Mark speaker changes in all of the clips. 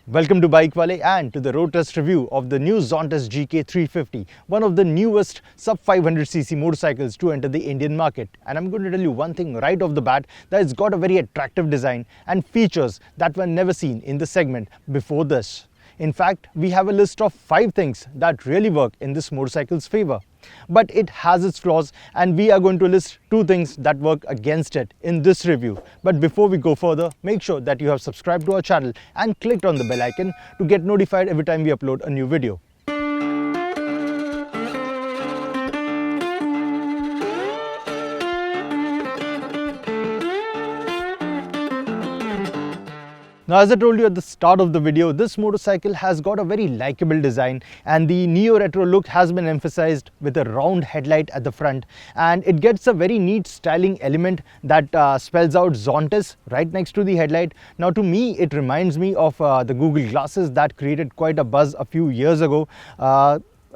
Speaker 1: Welcome to BikeWale and to the road test review of the new Zontes GK350, one of the newest sub 500cc motorcycles to enter the Indian market. And I'm going to tell you one thing right off the bat, that it's got a very attractive design and features that were never seen in the segment before this. In fact, we have a list of 5 things that really work in this motorcycle's favor. But it has its flaws, and we are going to list 2 things that work against it in this review. But before we go further, make sure that you have subscribed to our channel and clicked on the bell icon to get notified every time we upload a new video. Now, as I told you at the start of the video, this motorcycle has got a very likable design, and the neo-retro look has been emphasized with a round headlight at the front, and it gets a very neat styling element that spells out Zontes right next to the headlight. Now, to me, it reminds me of the Google glasses that created quite a buzz a few years ago.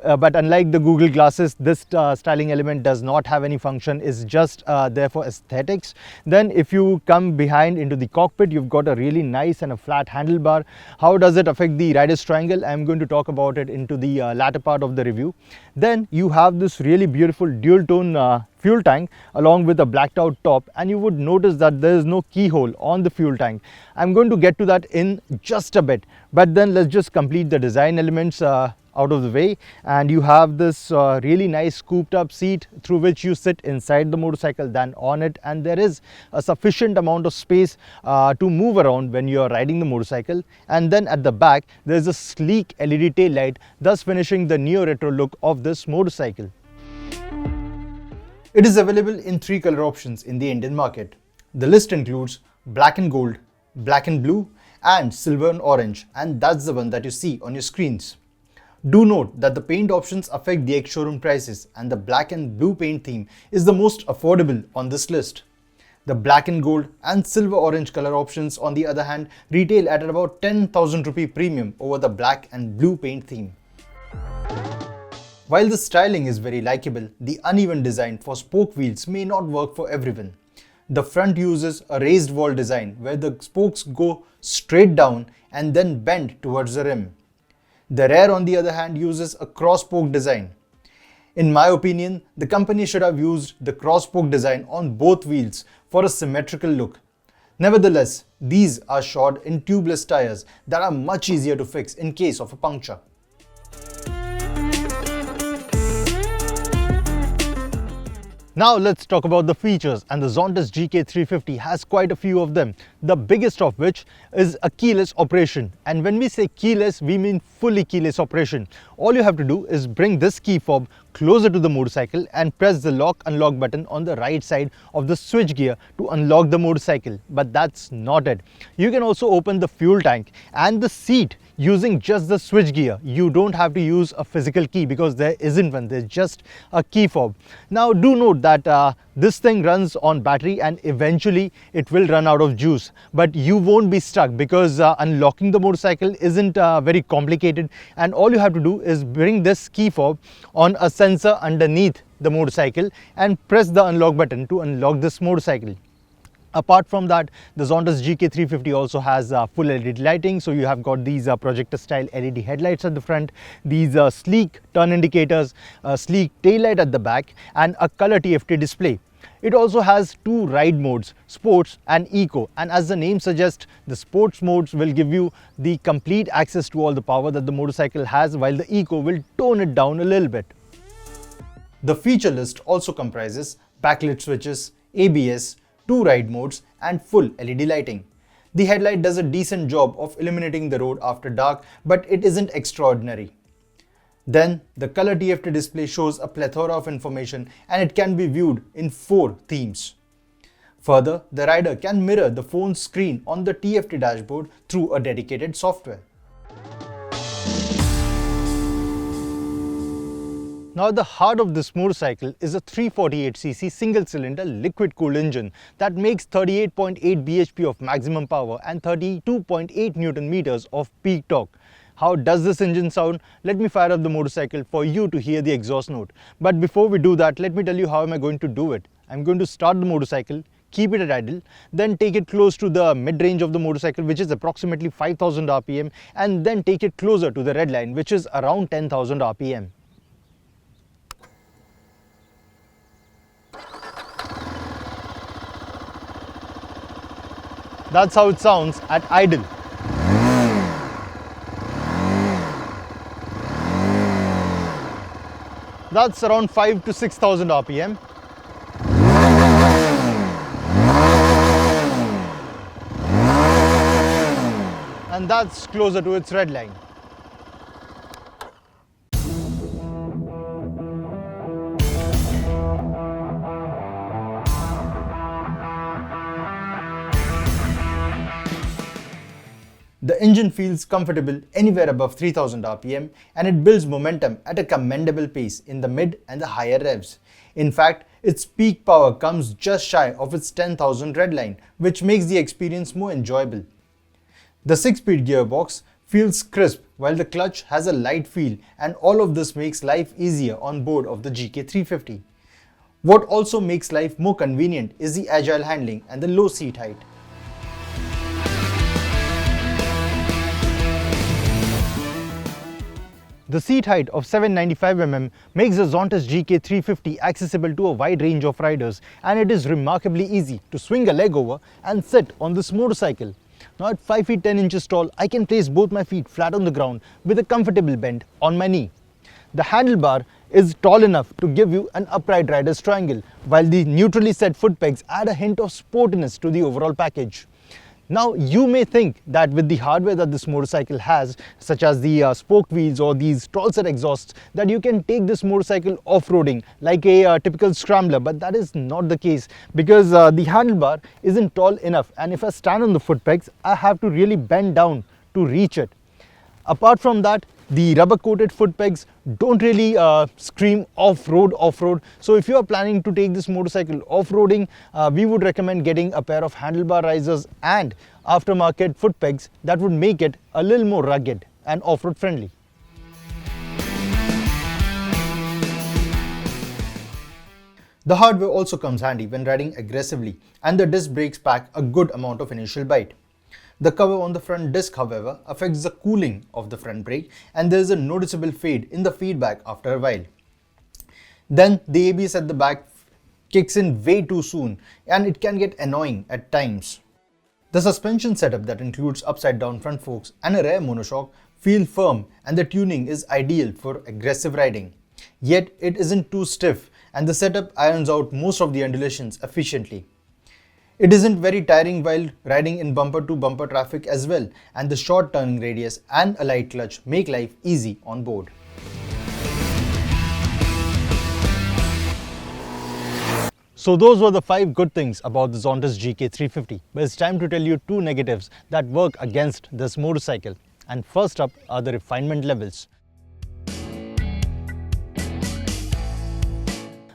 Speaker 1: But unlike the Google glasses, this styling element does not have any function, it's just there for aesthetics. Then if you come behind into the cockpit, you've got a really nice and a flat handlebar. How does it affect the rider's triangle? I'm going to talk about it into the latter part of the review. Then you have this really beautiful dual tone fuel tank along with a blacked out top, and you would notice that there is no keyhole on the fuel tank. I'm going to get to that in just a bit, but then let's just complete the design elements out of the way. And you have this really nice scooped up seat through which you sit inside the motorcycle than on it, and there is a sufficient amount of space to move around when you are riding the motorcycle. And then at the back there is a sleek LED tail light, thus finishing the neo-retro look of this motorcycle. It is available in 3 color options in the Indian market. The list includes black and gold, black and blue, and silver and orange, and that's the one that you see on your screens. Do note that the paint options affect the ex-showroom prices, and the black and blue paint theme is the most affordable on this list. The black and gold and silver orange color options, on the other hand, retail at about 10,000 rupee premium over the black and blue paint theme. While the styling is very likable, the uneven design for spoke wheels may not work for everyone. The front uses a raised wall design where the spokes go straight down and then bend towards the rim. The rear, on the other hand, uses a cross-spoke design. In my opinion, the company should have used the cross-spoke design on both wheels for a symmetrical look. Nevertheless, these are shod in tubeless tires that are much easier to fix in case of a puncture. Now let's talk about the features, and the Zontes GK350 has quite a few of them, the biggest of which is a keyless operation. And when we say keyless, we mean fully keyless operation. All you have to do is bring this key fob closer to the motorcycle and press the lock unlock button on the right side of the switch gear to unlock the motorcycle. But that's not it. You can also open the fuel tank and the seat using just the switch gear. You don't have to use a physical key because there isn't one, there's just a key fob. Now do note that this thing runs on battery and eventually it will run out of juice, but you won't be stuck because unlocking the motorcycle isn't very complicated, and all you have to do is bring this key fob on a sensor underneath the motorcycle and press the unlock button to unlock this motorcycle. Apart from that, the Zontes GK350 also has full LED lighting, so you have got these projector style LED headlights at the front, these sleek turn indicators, a sleek tail light at the back, and a color TFT display. It also has 2 ride modes, sports and eco, and as the name suggests, the sports modes will give you the complete access to all the power that the motorcycle has, while the eco will tone it down a little bit. The feature list also comprises backlit switches, ABS, 2 ride modes, and full LED lighting. The headlight does a decent job of illuminating the road after dark, but it isn't extraordinary. Then the color TFT display shows a plethora of information, and it can be viewed in 4 themes. Further, the rider can mirror the phone's screen on the TFT dashboard through a dedicated software. Now, the heart of this motorcycle is a 348cc single-cylinder liquid-cooled engine that makes 38.8 bhp of maximum power and 32.8 Nm of peak torque. How does this engine sound? Let me fire up the motorcycle for you to hear the exhaust note. But before we do that, let me tell you how am I going to do it. I'm going to start the motorcycle, keep it at idle, then take it close to the mid-range of the motorcycle, which is approximately 5000 rpm, and then take it closer to the red line, which is around 10,000 rpm. That's how it sounds at idle. That's around 5 to 6,000 rpm. And that's closer to its red line. The engine feels comfortable anywhere above 3000 rpm, and it builds momentum at a commendable pace in the mid and the higher revs. In fact, its peak power comes just shy of its 10,000 red line, which makes the experience more enjoyable. The 6-speed gearbox feels crisp while the clutch has a light feel, and all of this makes life easier on board of the GK350. What also makes life more convenient is the agile handling and the low seat height. The seat height of 795 mm makes the Zontes GK350 accessible to a wide range of riders, and it is remarkably easy to swing a leg over and sit on this motorcycle. Now at 5 feet 10 inches tall, I can place both my feet flat on the ground with a comfortable bend on my knee. The handlebar is tall enough to give you an upright rider's triangle, while the neutrally set foot pegs add a hint of sportiness to the overall package. Now you may think that with the hardware that this motorcycle has, such as the spoked wheels or these tall set exhausts, that you can take this motorcycle off-roading like a typical scrambler, but that is not the case, because the handlebar isn't tall enough, and if I stand on the foot pegs, I have to really bend down to reach it. Apart from that, the rubber coated foot pegs don't really scream off-road. So if you are planning to take this motorcycle off-roading, we would recommend getting a pair of handlebar risers and aftermarket foot pegs that would make it a little more rugged and off-road friendly. The hardware also comes handy when riding aggressively, and the disc brakes pack a good amount of initial bite. The cover on the front disc, however, affects the cooling of the front brake, and there is a noticeable fade in the feedback after a while. Then the ABS at the back kicks in way too soon, and it can get annoying at times. The suspension setup that includes upside down front forks and a rear monoshock feel firm, and the tuning is ideal for aggressive riding. Yet it isn't too stiff, and the setup irons out most of the undulations efficiently. It isn't very tiring while riding in bumper-to-bumper traffic as well, and the short turning radius and a light clutch make life easy on board. So those were the 5 good things about the Zontes GK350, but it's time to tell you 2 negatives that work against this motorcycle. And first up are the refinement levels.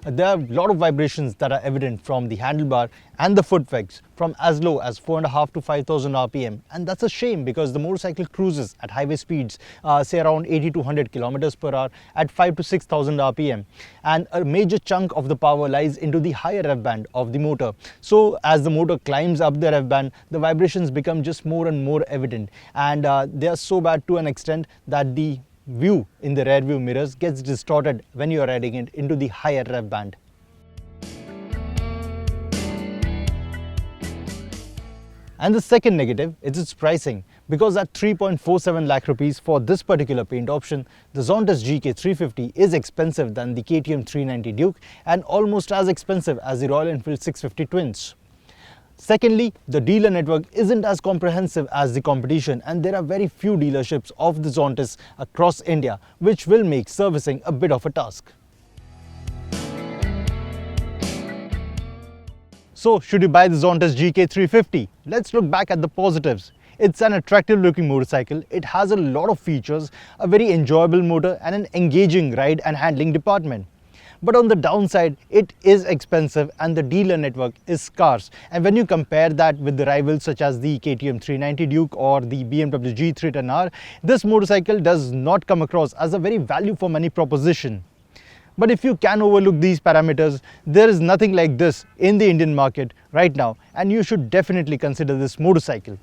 Speaker 1: There are a lot of vibrations that are evident from the handlebar and the foot pegs from as low as 4.5 to 5000 rpm, and that's a shame because the motorcycle cruises at highway speeds say around 80 to 100 kilometers per hour at 5 to 6000 rpm, and a major chunk of the power lies into the higher rev band of the motor. So as the motor climbs up the rev band, the vibrations become just more and more evident, and they are so bad to an extent that the view in the rear view mirrors gets distorted when you are riding it into the higher rev band. And the second negative is its pricing, because at 3.47 lakh rupees for this particular paint option, the Zontes GK350 is expensive than the KTM 390 Duke and almost as expensive as the Royal Enfield 650 Twins. Secondly, the dealer network isn't as comprehensive as the competition, and there are very few dealerships of the Zontes across India, which will make servicing a bit of a task. So, should you buy the Zontes GK350? Let's look back at the positives. It's an attractive looking motorcycle, it has a lot of features, a very enjoyable motor and an engaging ride and handling department. But on the downside, it is expensive and the dealer network is scarce. And when you compare that with the rivals such as the KTM 390 Duke or the BMW G 310R, this motorcycle does not come across as a very value for money proposition. But if you can overlook these parameters, there is nothing like this in the Indian market right now, and you should definitely consider this motorcycle.